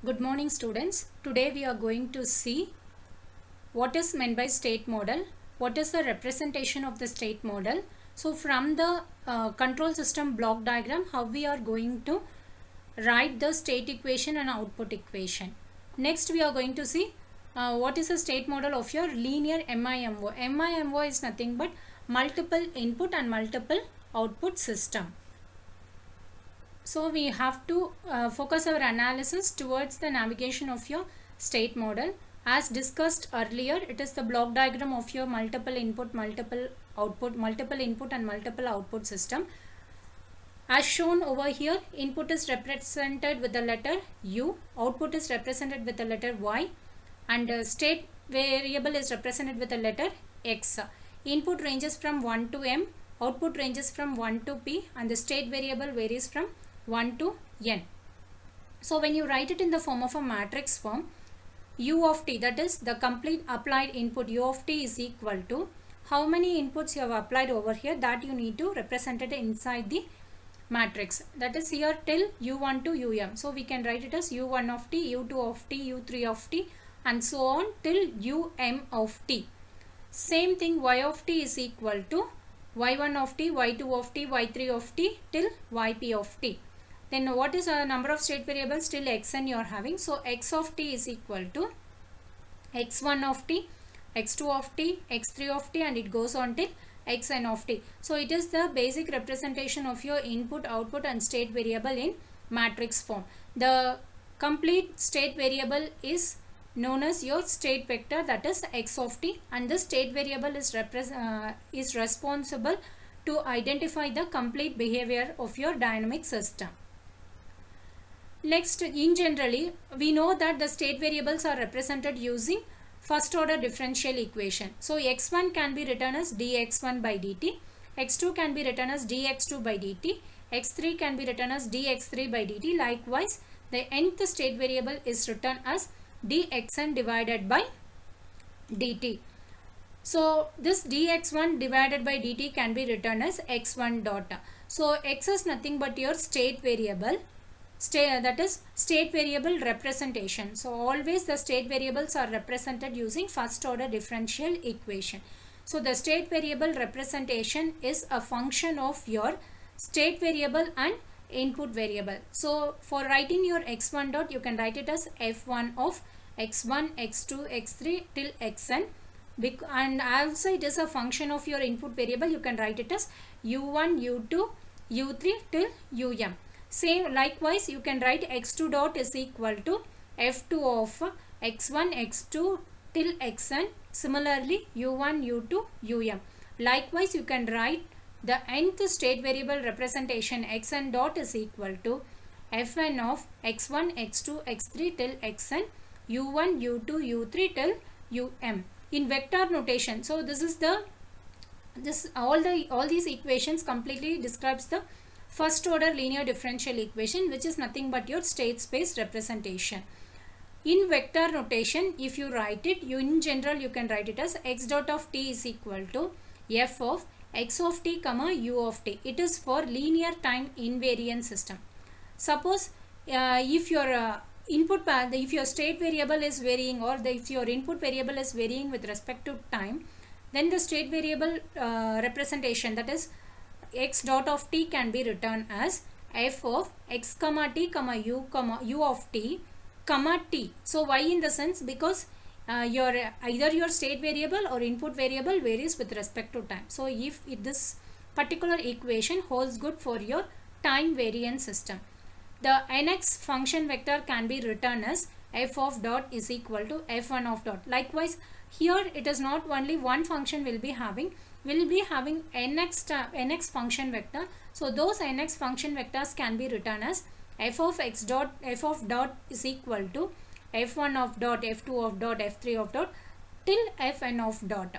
Good morning students. Today we are going to see what is meant by state model, what is the representation of the state model. So from the control system block diagram, how we are going to write the state equation and output equation. Next we are going to see what is the state model of your linear MIMO. MIMO is nothing but multiple input and multiple output system. So we have to focus our analysis towards the navigation of your state model. As discussed earlier, it is the block diagram of your multiple input, multiple output, multiple input and multiple output system. As shown over here, input is represented with the letter U, output is represented with the letter Y, and state variable is represented with the letter X. Input ranges from 1 to M, output ranges from 1 to P, and the state variable varies from 1 to N. So when you write it in the form of a matrix form, U of t, that is the complete applied input U of t, is equal to how many inputs you have applied over here, that you need to represent it inside the matrix. That is here till U1 to UM. So we can write it as U1 of t, U2 of t, U3 of t, and so on till UM of t. Same thing, Y of t is equal to Y1 of t, Y2 of t, Y3 of t till Yp of t. Then what is the number of state variables? Till xn you are having. So x of t is equal to x1 of t, x2 of t, x3 of t, and it goes on till xn of t. So it is the basic representation of your input, output and state variable in matrix form. The complete state variable is known as your state vector, that is x of t, and the state variable is responsible to identify the complete behavior of your dynamic system. Next, in generally, we know that the state variables are represented using first order differential equation. So x1 can be written as dx1 by dt, x2 can be written as dx2 by dt, x3 can be written as dx3 by dt. Likewise, the nth state variable is written as dxn divided by dt. So this dx1 divided by dt can be written as x1 dot. So x is nothing but your state variable, that is state variable representation. So always the state variables are represented using first order differential equation. So the state variable representation is a function of your state variable and input variable. So for writing your x1 dot, you can write it as f1 of x1, x2, x3 till xn, and also it is a function of your input variable. You can write it as u1, u2, u3 till um. Same likewise, you can write x2 dot is equal to f2 of x1, x2 till xn. Similarly, u1, u2, um. Likewise, you can write the nth state variable representation xn dot is equal to fn of x1, x2, x3 till xn, u1, u2, u3 till um in vector notation. So this is all these equations completely describes the first order linear differential equation, which is nothing but your state space representation. In vector notation, if you write it, in general you can write it as x dot of t is equal to f of x of t comma u of t. It is for linear time invariant system. Suppose if your if your state variable is varying, or if your input variable is varying with respect to time, then the state variable representation, that is x dot of t, can be written as f of x comma t comma u of t comma t. So why in the sense? Because either your state variable or input variable varies with respect to time. So if this particular equation holds good for your time variant system, the nx function vector can be written as f of dot is equal to f1 of dot. Likewise, here it is not only one function will be having nx function vector. So those nx function vectors can be written as f of dot is equal to f1 of dot, f2 of dot, f3 of dot till fn of dot.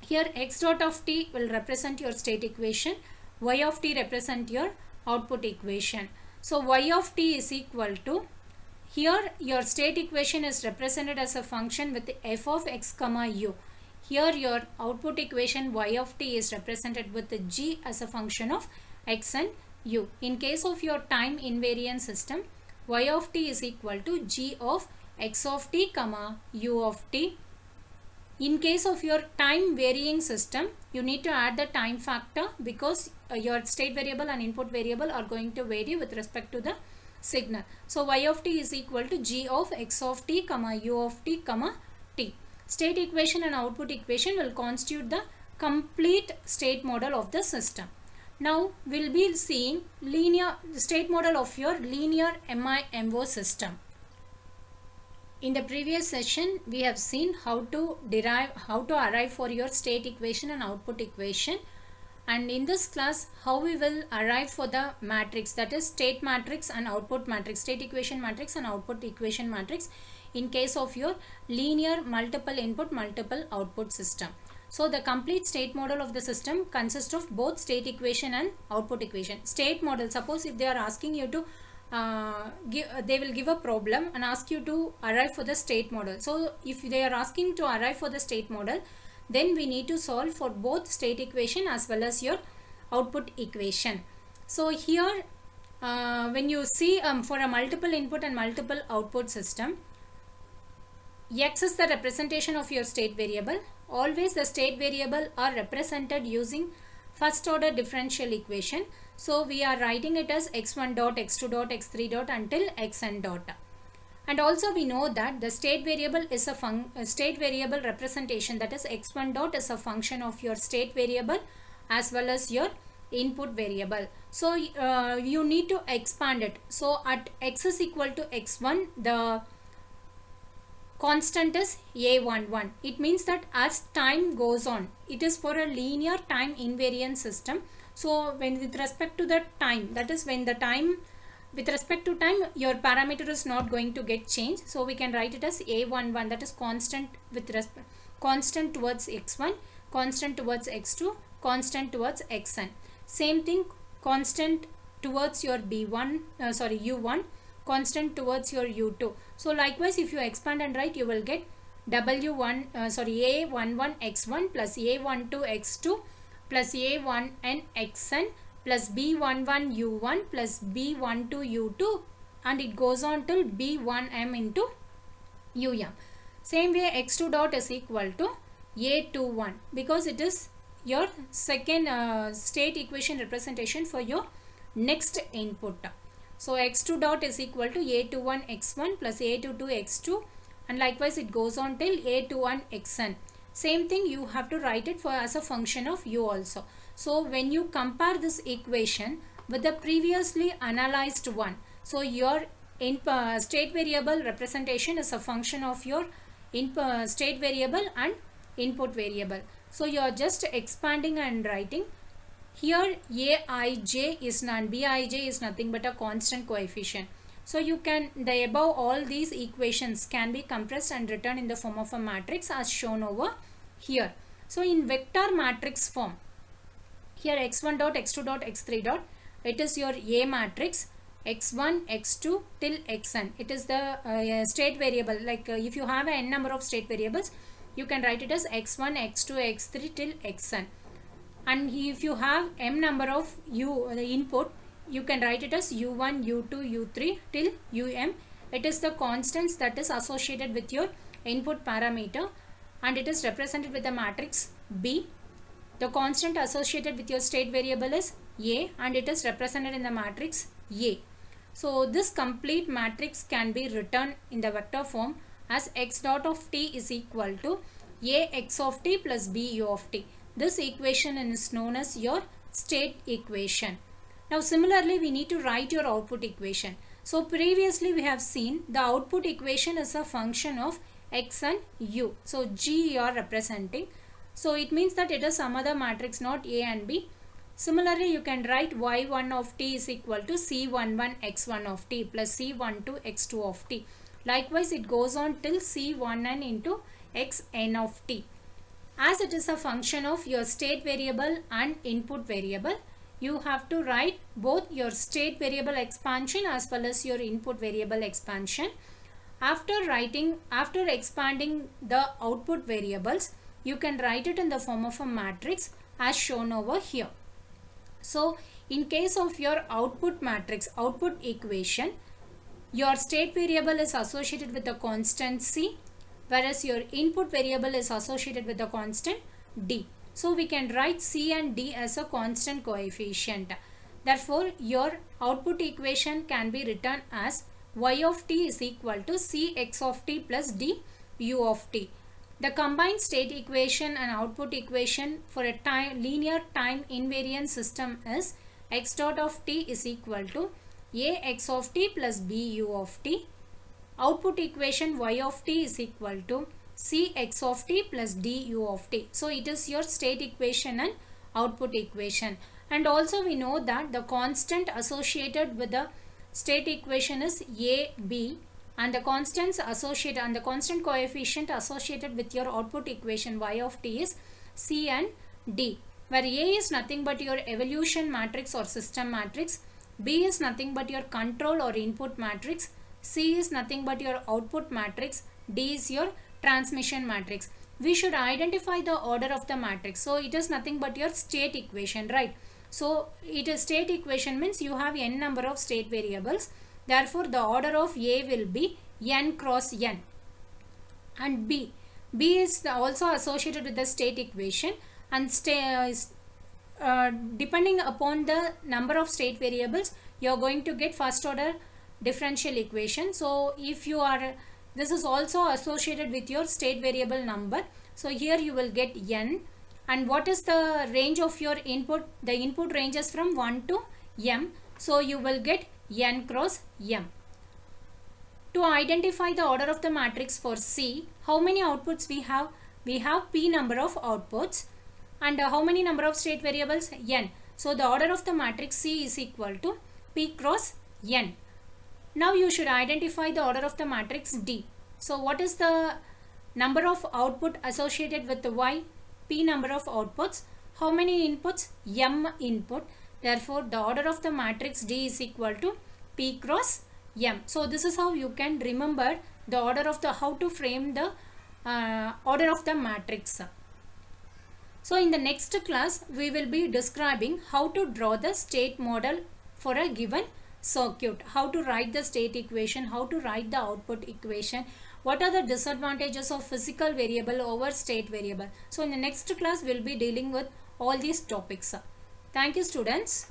Here x dot of t will represent your state equation, y of t represent your output equation. So y of t is equal to, here your state equation is represented as a function with f of x comma u. Here your output equation y of t is represented with the g as a function of x and u. In case of your time invariant system, y of t is equal to g of x of t comma u of t. In case of your time varying system, you need to add the time factor because your state variable and input variable are going to vary with respect to the signal. So y of t is equal to g of x of t comma u of t comma t. State equation and output equation will constitute the complete state model of the system. Now we'll be seeing linear state model of your linear MIMO system. In the previous session, we have seen how to arrive for your state equation and output equation. And in this class, how we will arrive for the matrix, that is state matrix and output matrix, state equation matrix and output equation matrix in case of your linear multiple input, multiple output system. So the complete state model of the system consists of both state equation and output equation. State model, suppose if they are asking you to they will give a problem and ask you to arrive for the state model. So if they are asking to arrive for the state model, then we need to solve for both state equation as well as your output equation. So here when you see for a multiple input and multiple output system, x is the representation of your state variable. Always the state variable are represented using first order differential equation. So we are writing it as x1 dot, x2 dot, x3 dot until xn dot. And also we know that the state variable is a state variable representation, that is x1 dot is a function of your state variable as well as your input variable. So you need to expand it. So at x is equal to x1, the constant is a11. It means that as time goes on, it is for a linear time invariant system. So when with respect to the time, that is when the time with respect to time, your parameter is not going to get changed. So we can write it as a11, that is constant with respect, constant towards x1, constant towards x2, constant towards xn. Same thing, constant towards your u1, constant towards your u2. So likewise, if you expand and write, you will get a11 x1 plus a12 x2 plus a1n xn plus b11 u1 plus b12 u2, and it goes on till b1m into um. Same way, x2 dot is equal to a21 because it is your second state equation representation for your next input. So x2 dot is equal to a21 x1 plus a22 x2, and likewise it goes on till a21 xn. Same thing, you have to write it for as a function of u also. So when you compare this equation with the previously analyzed one, so your state variable representation is a function of your state variable and input variable. So you are just expanding and writing. Here aij is none, bij is nothing but a constant coefficient. So you can, the above all these equations can be compressed and written in the form of a matrix as shown over here. So in vector matrix form, here x1 dot, x2 dot, x3 dot, it is your A matrix, x1, x2 till xn. It is the state variable. Like if you have n number of state variables, you can write it as x1, x2, x3 till xn. And if you have m number of the input, you can write it as u1, u2, u3 till um. It is the constants that is associated with your input parameter, and it is represented with the matrix B. The constant associated with your state variable is A, and it is represented in the matrix A. So this complete matrix can be written in the vector form as x dot of t is equal to A x of t plus B u of t. This equation is known as your state equation. Now similarly, we need to write your output equation. So previously we have seen the output equation is a function of x and u. So G you are representing. So it means that it is some other matrix, not A and B. Similarly, you can write y1 of t is equal to c11 x1 of t plus c12 x2 of t. Likewise, it goes on till c1n into xn of t. As it is a function of your state variable and input variable, you have to write both your state variable expansion as well as your input variable expansion. After expanding the output variables, you can write it in the form of a matrix as shown over here. So in case of your output matrix, output equation, your state variable is associated with the constant C, whereas your input variable is associated with the constant D. So we can write C and D as a constant coefficient. Therefore, your output equation can be written as y of t is equal to C x of t plus D u of t. The combined state equation and output equation for a linear time invariant system is x dot of t is equal to a x of t plus b u of t. Output equation y of t is equal to C x of t plus d u of t. So it is your state equation and output equation. And also we know that the constant associated with the state equation is a, b, and the constants associated and the constant coefficient associated with your output equation y of t is c and d, where a is nothing but your evolution matrix or system matrix, b is nothing but your control or input matrix, c is nothing but your output matrix, d is your transmission matrix. We should identify the order of the matrix. So it is nothing but your state equation, right? So it is state equation means you have n number of state variables. Therefore the order of A will be n cross n. And B is also associated with the state equation, and depending upon the number of state variables you are going to get first order differential equation. So if you are, this is also associated with your state variable number. So here you will get n, and what is the range of your input? The input ranges from 1 to m. So you will get n cross m. To identify the order of the matrix for C, how many outputs we have? We have p number of outputs, and how many number of state variables? N. So the order of the matrix C is equal to p cross n. Now you should identify the order of the matrix D. So what is the number of output associated with the Y? P number of outputs. How many inputs? M input. Therefore the order of the matrix D is equal to P cross M. So this is how you can remember the order of the, how to frame the order of the matrix. So in the next class we will be describing how to draw the state model for a given circuit, how to write the state equation, how to write the output equation, what are the disadvantages of physical variable over state variable. So in the next class we will be dealing with all these topics. Thank you students.